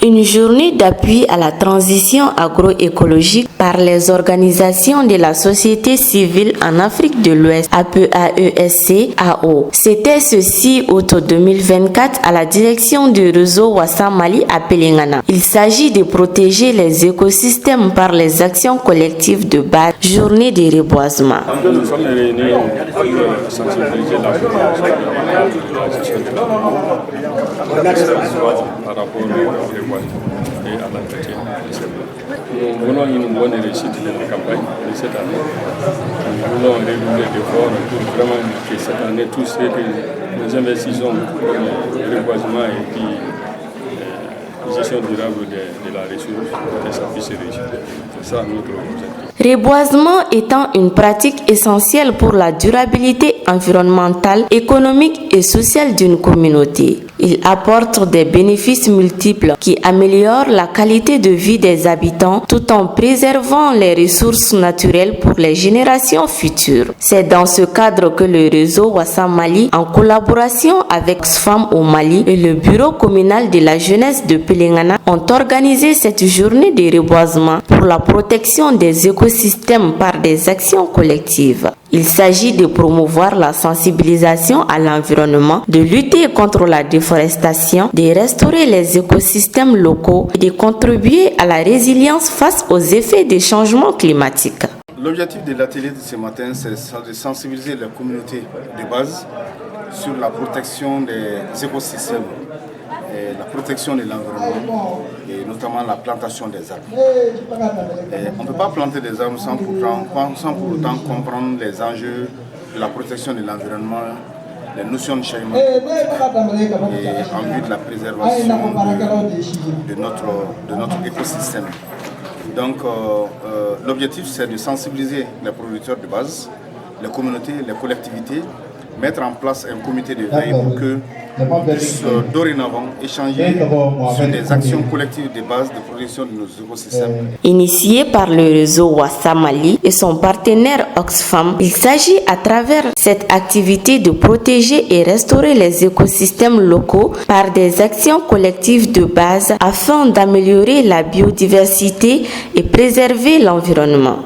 Une journée d'appui à la transition agroécologique par les organisations de la société civile en Afrique de l'Ouest, APAESC-AO. C'était ce 6 août 2024 à la direction du réseau Wassam Mali à Pelengana. Il s'agit de protéger les écosystèmes par les actions collectives de base, journée de reboisement. Nous sommes réunis pour sensibiliser la population de la gestion de par rapport au reboisement et à l'entretien de ces bois. Nous voulons une bonne réussite de la campagne de cette année. Nous voulons redoubler d'efforts pour vraiment que cette année, tout ce que nous investissons pour le reboisement et puis gestion durable de la ressource, que ça puisse réussir. C'est ça notre objectif. Reboisement étant une pratique essentielle pour la durabilité environnementale, économique et sociale d'une communauté. Il apporte des bénéfices multiples qui améliorent la qualité de vie des habitants tout en préservant les ressources naturelles pour les générations futures. C'est dans ce cadre que le réseau Wassam Mali, en collaboration avec Oxfam au Mali et le bureau communal de la jeunesse de Pelengana, ont organisé cette journée de reboisement pour la protection des écosystèmes par des actions collectives. Il s'agit de promouvoir la sensibilisation à l'environnement, de lutter contre la déforestation, de restaurer les écosystèmes locaux et de contribuer à la résilience face aux effets des changements climatiques. L'objectif de l'atelier de ce matin, c'est de sensibiliser la communauté de base sur la protection des écosystèmes, et la protection de l'environnement et notamment la plantation des arbres. On ne peut pas planter des arbres sans pour autant comprendre les enjeux de la protection de l'environnement, les notions de changement climatique et en vue de la préservation de notre écosystème. Donc l'objectif, c'est de sensibiliser les producteurs de base, les communautés, les collectivités, mettre en place un comité de veille pour que nous puissions dorénavant échanger sur des actions collectives de base de protection de nos écosystèmes. Initié par le réseau Wassam Mali et son partenaire Oxfam, il s'agit à travers cette activité de protéger et restaurer les écosystèmes locaux par des actions collectives de base afin d'améliorer la biodiversité et préserver l'environnement.